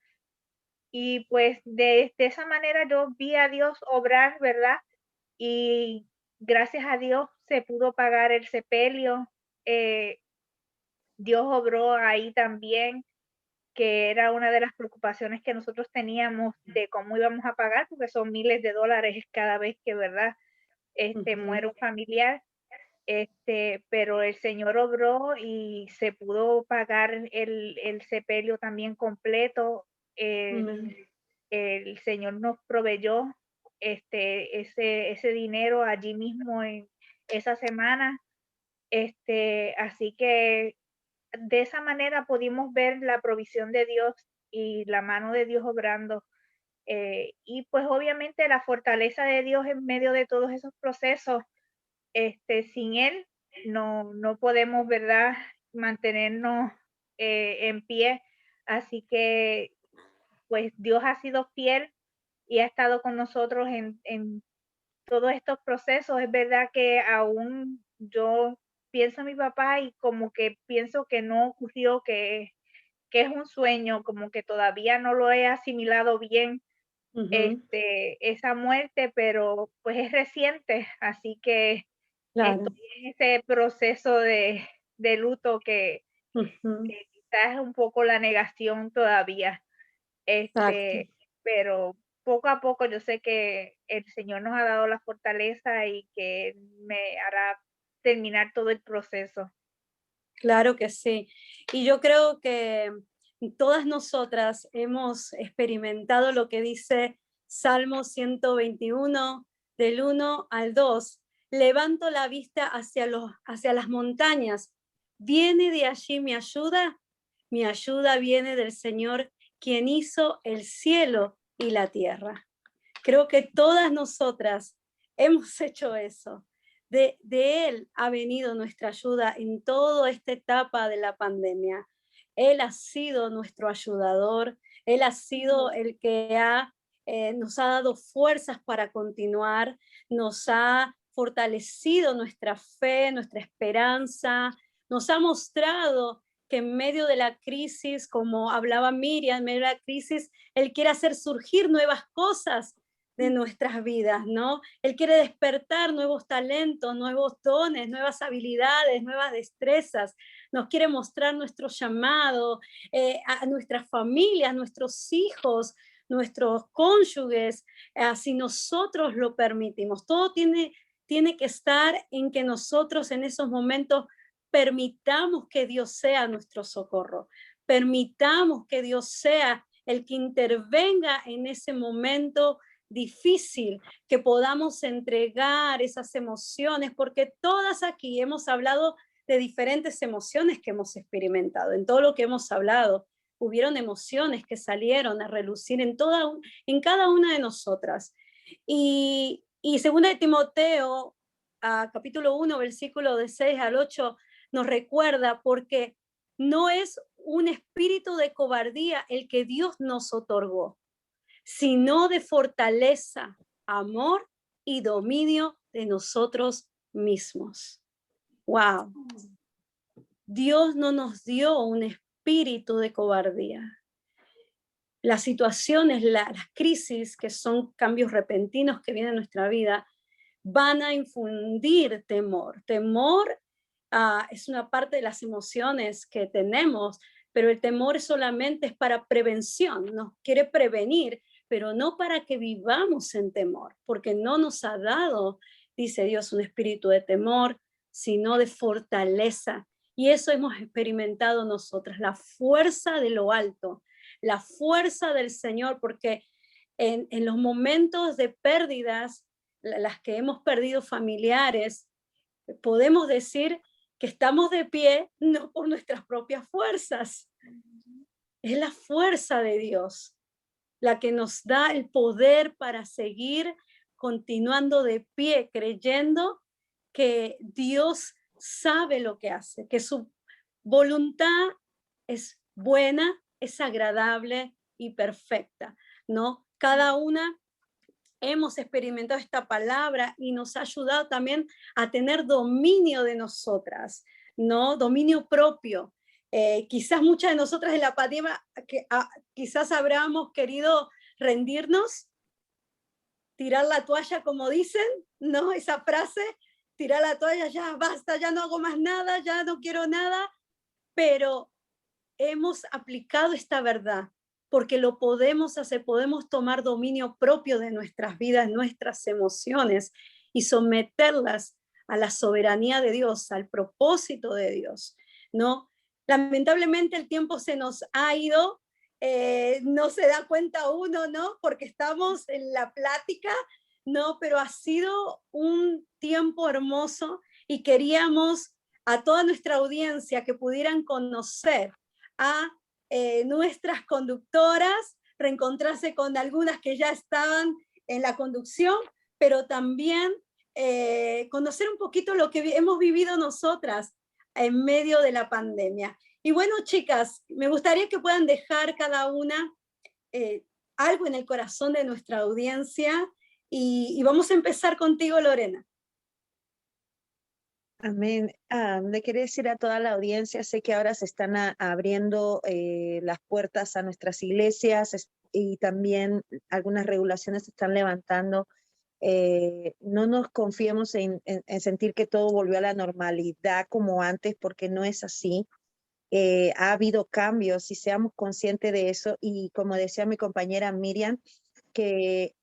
Y pues de esa manera yo vi a Dios obrar, ¿verdad? Y gracias a Dios se pudo pagar el sepelio. Dios obró ahí también, que era una de las preocupaciones que nosotros teníamos de cómo íbamos a pagar, porque son miles de dólares cada vez que, ¿verdad? Muere un familiar. Pero el Señor obró y se pudo pagar el sepelio también completo. El Señor nos proveyó ese dinero allí mismo en esa semana. Así que de esa manera pudimos ver la provisión de Dios y la mano de Dios obrando. Y pues obviamente la fortaleza de Dios en medio de todos esos procesos. Sin Él no podemos, ¿verdad?, mantenernos en pie. Así que pues Dios ha sido fiel y ha estado con nosotros en todos estos procesos. Es verdad que aún yo pienso en mi papá y como que pienso que no ocurrió, que es un sueño, como que todavía no lo he asimilado bien, esa muerte, pero pues es reciente, así que Claro. estoy en ese proceso de luto que quizás es un poco la negación todavía. Exacto. Pero poco a poco yo sé que el Señor nos ha dado la fortaleza y que me hará terminar todo el proceso. Claro que sí. Y yo creo que todas nosotras hemos experimentado lo que dice Salmo 121, del 1 al 2. Levanto la vista hacia las montañas. ¿Viene de allí mi ayuda? Mi ayuda viene del Señor, quien hizo el cielo y la tierra. Creo que todas nosotras hemos hecho eso. De Él ha venido nuestra ayuda en toda esta etapa de la pandemia. Él ha sido nuestro ayudador, Él ha sido el que nos ha dado fuerzas para continuar, nos ha fortalecido nuestra fe, nuestra esperanza, nos ha mostrado que en medio de la crisis, como hablaba Miriam, en medio de la crisis, Él quiere hacer surgir nuevas cosas de nuestras vidas, ¿no? Él quiere despertar nuevos talentos, nuevos dones, nuevas habilidades, nuevas destrezas. Nos quiere mostrar nuestro llamado a nuestras familias, nuestros hijos, nuestros cónyuges, si nosotros lo permitimos. Todo tiene que estar en que nosotros en esos momentos permitamos que Dios sea nuestro socorro, permitamos que Dios sea el que intervenga en ese momento difícil, que podamos entregar esas emociones, porque todas aquí hemos hablado de diferentes emociones que hemos experimentado. En todo lo que hemos hablado, hubieron emociones que salieron a relucir en cada una de nosotras. Y segunda de Timoteo, capítulo 1, versículo de 6 al 8, nos recuerda, porque no es un espíritu de cobardía el que Dios nos otorgó, sino de fortaleza, amor y dominio de nosotros mismos. ¡Wow! Dios no nos dio un espíritu de cobardía. Las situaciones, las crisis, que son cambios repentinos que vienen en nuestra vida, van a infundir temor. Temor es una parte de las emociones que tenemos, pero el temor solamente es para prevención, nos quiere prevenir, pero no para que vivamos en temor, porque no nos ha dado, dice Dios, un espíritu de temor, sino de fortaleza. Y eso hemos experimentado nosotras, la fuerza de lo alto, la fuerza del Señor, porque en los momentos de pérdidas, las que hemos perdido familiares, podemos decir que estamos de pie no por nuestras propias fuerzas, Es la fuerza de Dios la que nos da el poder para seguir continuando de pie, creyendo que Dios sabe lo que hace, que su voluntad es buena, es agradable y perfecta, ¿no? Cada una hemos experimentado esta palabra y nos ha ayudado también a tener dominio de nosotras, ¿no? Dominio propio. Quizás muchas de nosotras en la pandemia, quizás habríamos querido rendirnos, tirar la toalla, como dicen, ¿no? Esa frase, tirar la toalla, ya basta, ya no hago más nada, ya no quiero nada, pero hemos aplicado esta verdad, porque lo podemos hacer, podemos tomar dominio propio de nuestras vidas, nuestras emociones y someterlas a la soberanía de Dios, al propósito de Dios, ¿no? Lamentablemente el tiempo se nos ha ido, no se da cuenta uno, ¿no? Porque estamos en la plática, ¿no? Pero ha sido un tiempo hermoso y queríamos a toda nuestra audiencia que pudieran conocer a nuestras conductoras, reencontrarse con algunas que ya estaban en la conducción, pero también conocer un poquito lo que hemos vivido nosotras en medio de la pandemia. Y bueno, chicas, me gustaría que puedan dejar cada una algo en el corazón de nuestra audiencia y vamos a empezar contigo, Lorena. Amén. Le quería decir a toda la audiencia, sé que ahora se están abriendo las puertas a nuestras iglesias y también algunas regulaciones se están levantando. No nos confiemos en sentir que todo volvió a la normalidad como antes, porque no es así. Ha habido cambios y seamos conscientes de eso. Y como decía mi compañera Miriam, que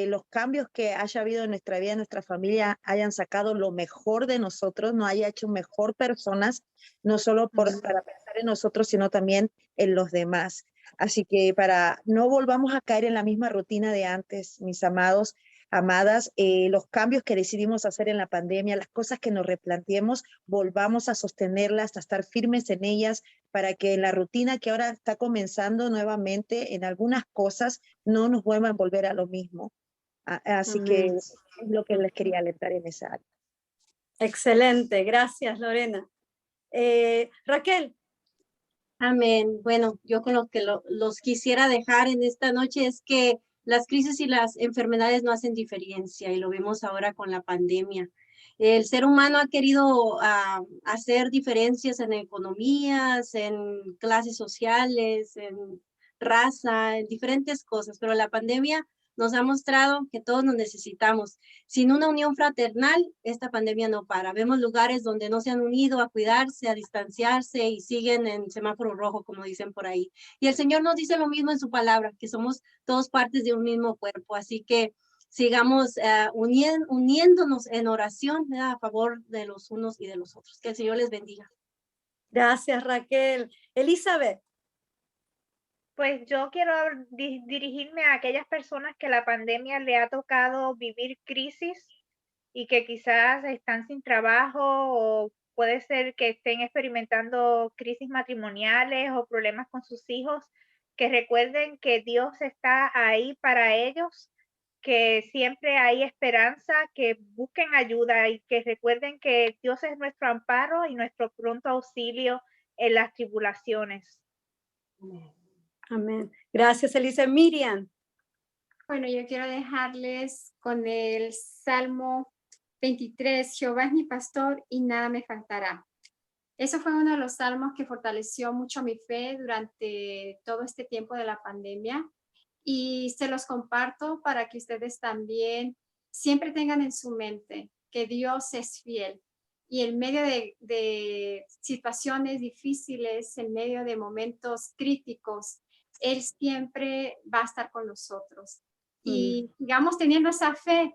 los cambios que haya habido en nuestra vida, en nuestra familia, hayan sacado lo mejor de nosotros, nos haya hecho mejor personas, no solo para pensar en nosotros, sino también en los demás. Así que para no volvamos a caer en la misma rutina de antes, mis amados, amadas, los cambios que decidimos hacer en la pandemia, las cosas que nos replanteemos, volvamos a sostenerlas, a estar firmes en ellas, para que en la rutina que ahora está comenzando nuevamente, en algunas cosas, no nos vuelvan a volver a lo mismo. Así que es lo que les quería alertar en esa área. Excelente, gracias, Lorena. Raquel. Amén. Bueno, yo con lo que los quisiera dejar en esta noche es que las crisis y las enfermedades no hacen diferencia y lo vemos ahora con la pandemia. El ser humano ha querido hacer diferencias en economías, en clases sociales, en raza, en diferentes cosas, pero la pandemia nos ha mostrado que todos nos necesitamos. Sin una unión fraternal, esta pandemia no para. Vemos lugares donde no se han unido a cuidarse, a distanciarse y siguen en semáforo rojo, como dicen por ahí. Y el Señor nos dice lo mismo en su palabra, que somos todos partes de un mismo cuerpo. Así que sigamos uniéndonos en oración a favor de los unos y de los otros. Que el Señor les bendiga. Gracias, Raquel. Elizabeth. Pues yo quiero dirigirme a aquellas personas que la pandemia le ha tocado vivir crisis y que quizás están sin trabajo o puede ser que estén experimentando crisis matrimoniales o problemas con sus hijos, que recuerden que Dios está ahí para ellos, que siempre hay esperanza, que busquen ayuda y que recuerden que Dios es nuestro amparo y nuestro pronto auxilio en las tribulaciones. Amén. Gracias, Elisa. Miriam. Bueno, yo quiero dejarles con el Salmo 23, Jehová es mi pastor y nada me faltará. Eso fue uno de los salmos que fortaleció mucho mi fe durante todo este tiempo de la pandemia y se los comparto para que ustedes también siempre tengan en su mente que Dios es fiel y en medio de situaciones difíciles, en medio de momentos críticos, Él siempre va a estar con nosotros. Y sigamos teniendo esa fe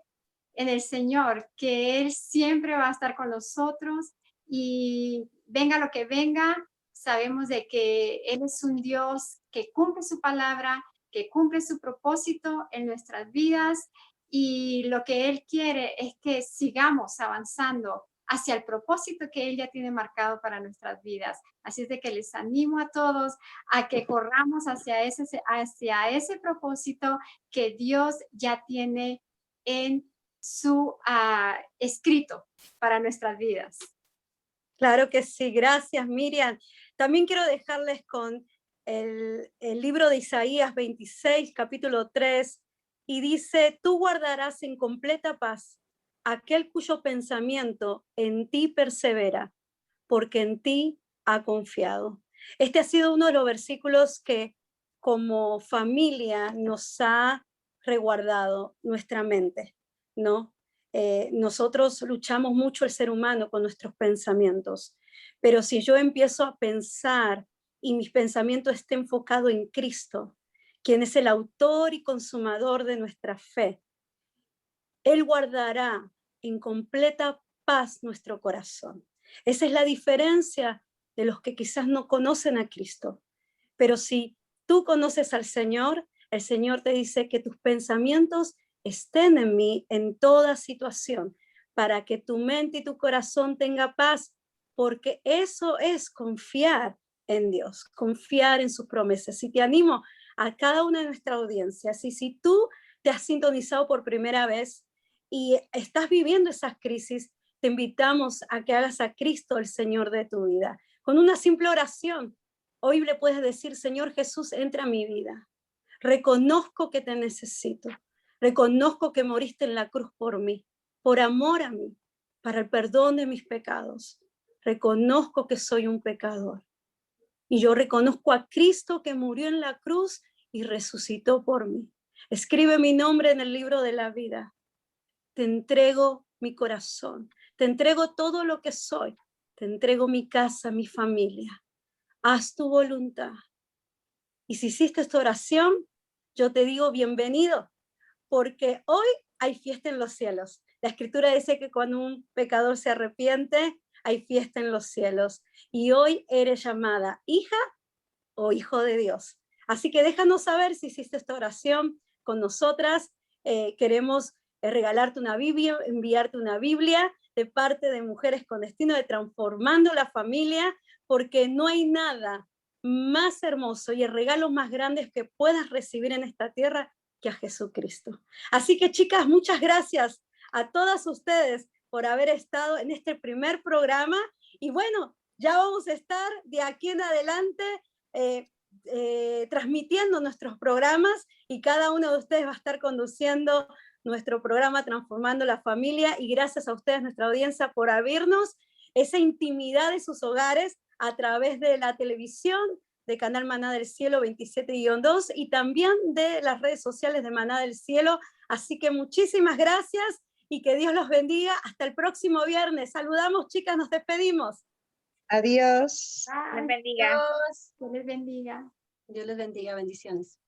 en el Señor, que Él siempre va a estar con nosotros y venga lo que venga, sabemos de que Él es un Dios que cumple su palabra, que cumple su propósito en nuestras vidas y lo que Él quiere es que sigamos avanzando hacia el propósito que Él ya tiene marcado para nuestras vidas. Así es de que les animo a todos a que corramos hacia ese propósito que Dios ya tiene en su escrito para nuestras vidas. Claro que sí, gracias Miriam. También quiero dejarles con el libro de Isaías 26, capítulo 3, y dice, tú guardarás en completa paz aquel cuyo pensamiento en ti persevera, porque en ti ha confiado. Este ha sido uno de los versículos que como familia nos ha resguardado nuestra mente, ¿no? Nosotros luchamos mucho el ser humano con nuestros pensamientos, pero si yo empiezo a pensar y mis pensamientos estén enfocados en Cristo, quien es el autor y consumador de nuestra fe, Él guardará en completa paz nuestro corazón. Esa es la diferencia de los que quizás no conocen a Cristo. Pero si tú conoces al Señor, el Señor te dice que tus pensamientos estén en mí en toda situación, para que tu mente y tu corazón tenga paz, porque eso es confiar en Dios, confiar en sus promesas. Y te animo a cada una de nuestras audiencias, y si tú te has sintonizado por primera vez y estás viviendo esas crisis, te invitamos a que hagas a Cristo el Señor de tu vida. Con una simple oración, hoy le puedes decir, Señor Jesús, entra a mi vida. Reconozco que te necesito. Reconozco que moriste en la cruz por mí, por amor a mí, para el perdón de mis pecados. Reconozco que soy un pecador. Y yo reconozco a Cristo que murió en la cruz y resucitó por mí. Escribe mi nombre en el libro de la vida. Te entrego mi corazón. Te entrego todo lo que soy. Te entrego mi casa, mi familia. Haz tu voluntad. Y si hiciste esta oración, yo te digo bienvenido, porque hoy hay fiesta en los cielos. La Escritura dice que cuando un pecador se arrepiente, hay fiesta en los cielos. Y hoy eres llamada hija o hijo de Dios. Así que déjanos saber si hiciste esta oración con nosotras. Queremos regalarte una Biblia, enviarte una Biblia de parte de Mujeres con Destino de Transformando la Familia, porque no hay nada más hermoso y el regalo más grande que puedas recibir en esta tierra que a Jesucristo. Así que chicas, muchas gracias a todas ustedes por haber estado en este primer programa, y bueno, ya vamos a estar de aquí en adelante transmitiendo nuestros programas, y cada uno de ustedes va a estar conduciendo nuestro programa Transformando la Familia, y gracias a ustedes, nuestra audiencia, por abrirnos esa intimidad de sus hogares a través de la televisión, de Canal Maná del Cielo 27-2 y también de las redes sociales de Maná del Cielo. Así que muchísimas gracias y que Dios los bendiga. Hasta el próximo viernes. Saludamos, chicas, nos despedimos. Adiós. Les bendiga. Dios les bendiga. Dios les bendiga, bendiciones.